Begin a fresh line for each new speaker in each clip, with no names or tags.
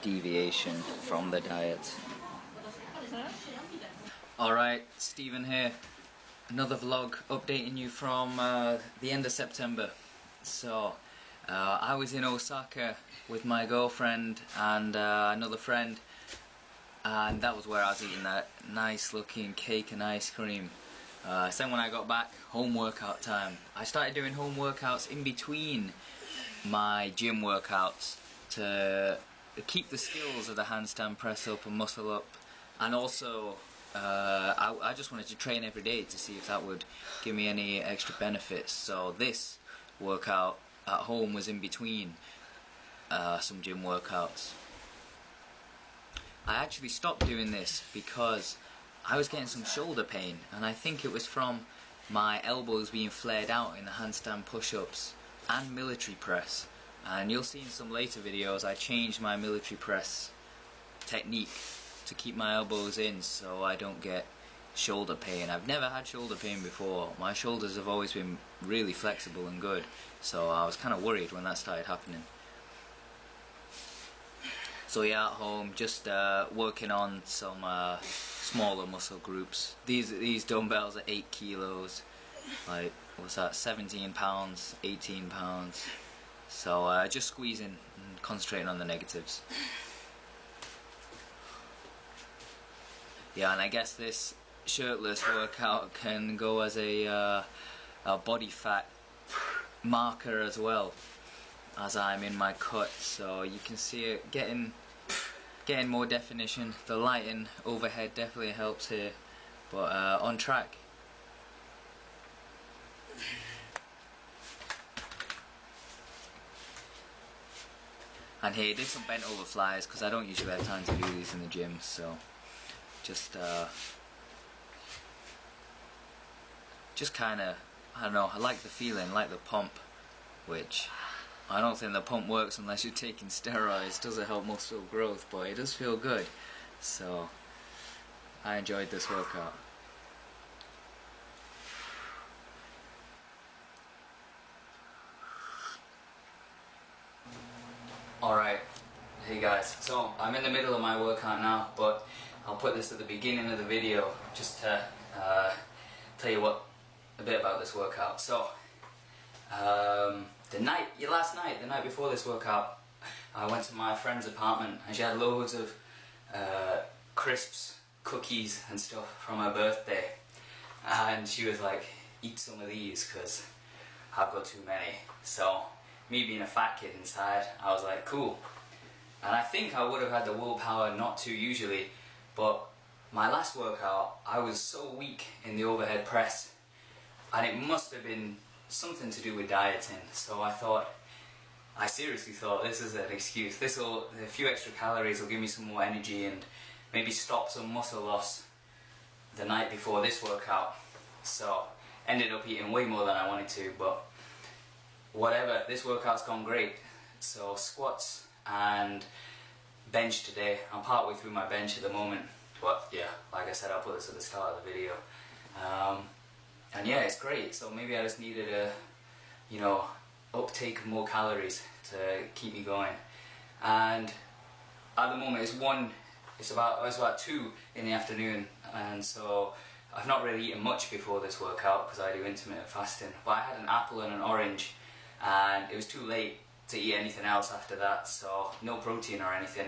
deviation from the diet. Alright, Stephen here. Another vlog updating you from the end of September. So, I was in Osaka with my girlfriend and another friend, and that was where I was eating that nice looking cake and ice cream. So then when I got back, home workout time. I started doing home workouts in between my gym workouts to keep the skills of the handstand press up and muscle up, and also I just wanted to train every day to see if that would give me any extra benefits. So this workout at home was in between some gym workouts. I actually stopped doing this because I was getting some shoulder pain, and I think it was from my elbows being flared out in the handstand push-ups and military press. And you'll see in some later videos I changed my military press technique to keep my elbows in so I don't get shoulder pain. I've never had shoulder pain before. My shoulders have always been really flexible and good, so I was kind of worried when that started happening. So yeah, at home, just working on some smaller muscle groups. These dumbbells are 8 kilos, like, what's that, 17 pounds, 18 pounds. So just squeezing and concentrating on the negatives. Yeah, and I guess this shirtless workout can go as a body fat marker as well, as I'm in my cut, so you can see it getting more definition. The lighting overhead definitely helps here, but on track. And here, did some bent over flies because I don't usually have time to do these in the gym, so just kind of, I don't know, I like the feeling, like the pump, which I don't think the pump works unless you're taking steroids. It doesn't help muscle growth, but it does feel good. So I enjoyed this workout. Alright, hey guys, so I'm in the middle of my workout now, but I'll put this at the beginning of the video just to tell you a bit about this workout. So the night before this workout, I went to my friend's apartment and she had loads of crisps, cookies and stuff from her birthday, and she was like, eat some of these because I've got too many. So me being a fat kid inside, I was like, cool. And I think I would have had the willpower not to usually, but my last workout I was so weak in the overhead press, and it must have been something to do with dieting. So I seriously thought, this is an excuse. A few extra calories will give me some more energy and maybe stop some muscle loss the night before this workout. So ended up eating way more than I wanted to, but whatever, this workout's gone great. So squats and bench today. I'm partway through my bench at the moment, but yeah, like I said, I'll put this at the start of the video. And yeah, it's great. So maybe I just needed a, uptake of more calories to keep me going. And at the moment it's about 2 in the afternoon, and so I've not really eaten much before this workout because I do intermittent fasting. But I had an apple and an orange, and it was too late to eat anything else after that, so no protein or anything.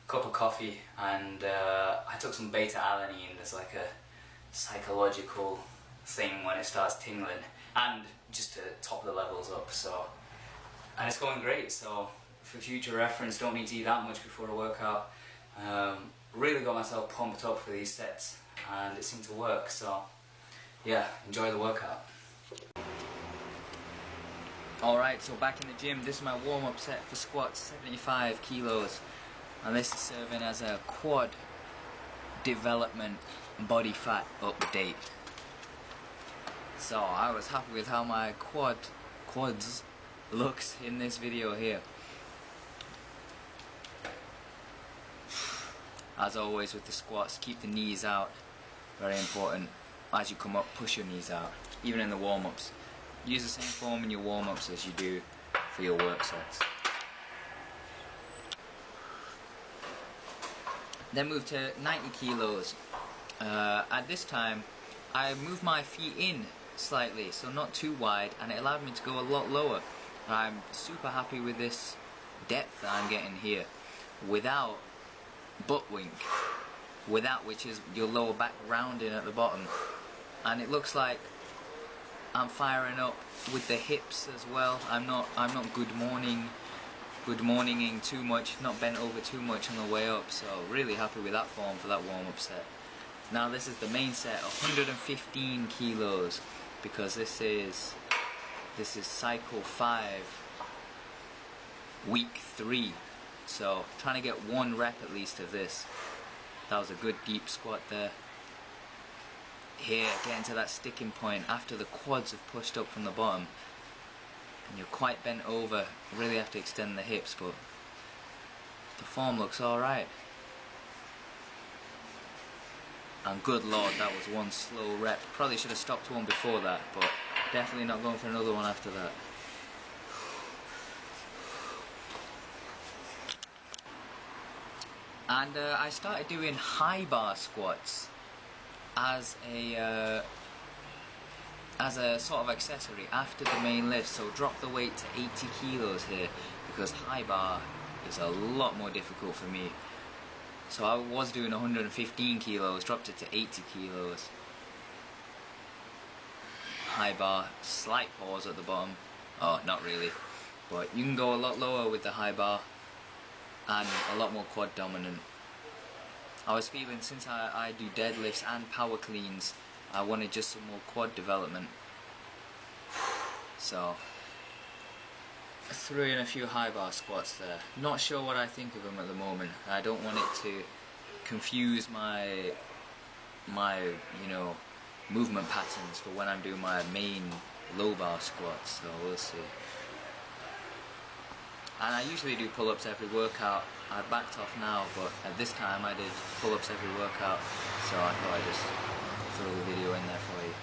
Cup of coffee, and I took some beta-alanine. There's like a psychological thing when it starts tingling, and just to top the levels up. So, and it's going great. So for future reference, don't need to eat that much before a workout. Really got myself pumped up for these sets, and it seemed to work. So yeah, enjoy the workout. Alright, so back in the gym. This is my warm-up set for squats, 75 kilos, and this is serving as a quad development body fat update. So I was happy with how my quads looks in this video here. As always with the squats, keep the knees out, very important. As you come up, push your knees out, even in the warm-ups. Use the same form in your warm-ups as you do for your work sets. Then moved to 90 kilos. At this time, I moved my feet in slightly, so not too wide, and it allowed me to go a lot lower. I'm super happy with this depth that I'm getting here, without butt wink, which is your lower back rounding at the bottom. And it looks like I'm firing up with the hips as well. I'm not good morninging too much, not bent over too much on the way up, so really happy with that form for that warm-up set. Now this is the main set, 115 kilos, because this is cycle 5, week 3. So trying to get 1 rep at least of this. That was a good deep squat there. Here, getting to that sticking point after the quads have pushed up from the bottom and you're quite bent over. You really have to extend the hips, but the form looks alright. And good lord, that was one slow rep. Probably should have stopped one before that, but definitely not going for another one after that. And I started doing high bar squats as a sort of accessory after the main lift. So drop the weight to 80 kilos here, because high bar is a lot more difficult for me. So I was doing 115 kilos, dropped it to 80 kilos. High bar, slight pause at the bottom. Oh, not really. But you can go a lot lower with the high bar and a lot more quad dominant. I was feeling, since I do deadlifts and power cleans, I wanted just some more quad development. So I threw in a few high bar squats there. Not sure what I think of them at the moment. I don't want it to confuse my you know, movement patterns for when I'm doing my main low bar squats, so we'll see. And I usually do pull-ups every workout. I backed off now, but at this time I did pull-ups every workout, so I thought I'd just throw the video in there for you.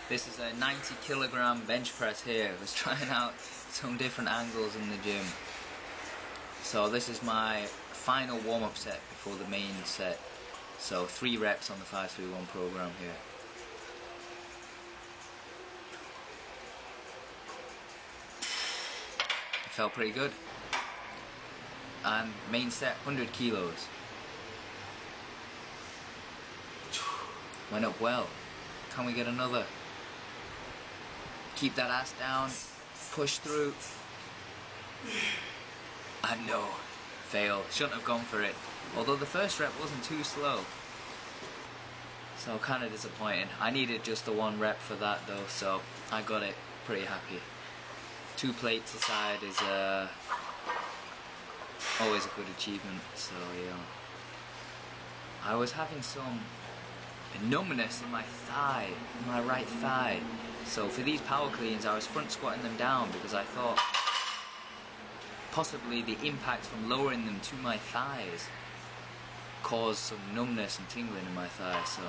This is a 90 kilogram bench press here. I was trying out some different angles in the gym. So this is my final warm-up set before the main set. So 3 reps on the 5-3-1 program here. It felt pretty good. And main set, 100 kilos. Went up well. Can we get another? Keep that ass down, push through. And no, fail. Shouldn't have gone for it. Although the first rep wasn't too slow. So kind of disappointing. I needed just the 1 rep for that though, so I got it. Pretty happy. 2 plates aside is always a good achievement. So yeah. I was having some numbness in my thigh, in my right thigh. So for these power cleans I was front squatting them down because I thought possibly the impact from lowering them to my thighs caused some numbness and tingling in my thighs. So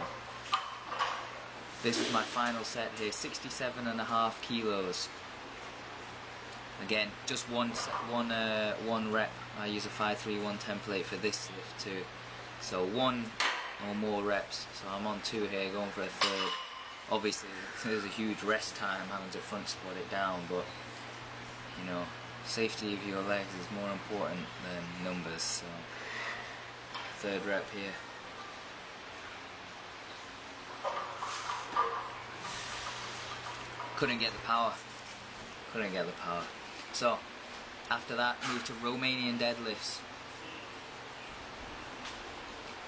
this is my final set here, 67.5 kilos. Again, just one rep. I use a 5-3-1 template for this lift too. So 1 or more reps. So I'm on 2 here, going for a 3rd. Obviously there's a huge rest time having to front squat it down, but you know, safety of your legs is more important than numbers. So 3rd rep here. Couldn't get the power. So after that, moved to Romanian deadlifts.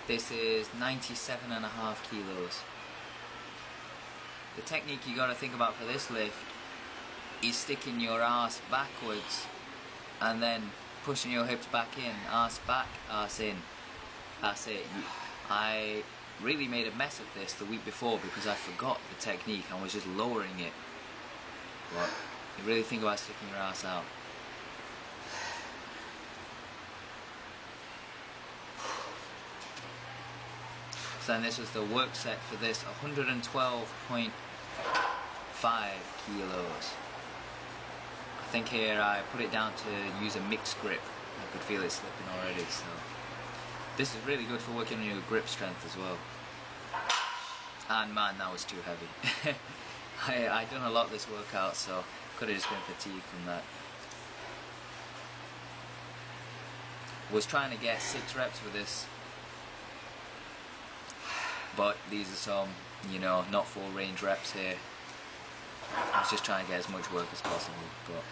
This is 97.5 kilos. The technique you gotta think about for this lift is sticking your ass backwards and then pushing your hips back in, ass back, ass in. That's it. I really made a mess of this the week before because I forgot the technique and was just lowering it. But you really think about sticking your ass out. So then this was the work set for this, 112.5 kilos. I think here I put it down to use a mixed grip. I could feel it slipping already, so this is really good for working on your grip strength as well. And man, that was too heavy. I done a lot this workout, so could have just been fatigue from that. Was trying to get 6 reps with this, but these are some, you know, not full range reps here. I was just trying to get as much work as possible, but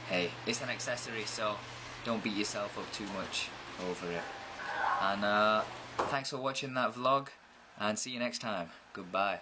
hey, it's an accessory, so don't beat yourself up too much over it. And thanks for watching that vlog, and see you next time. Goodbye.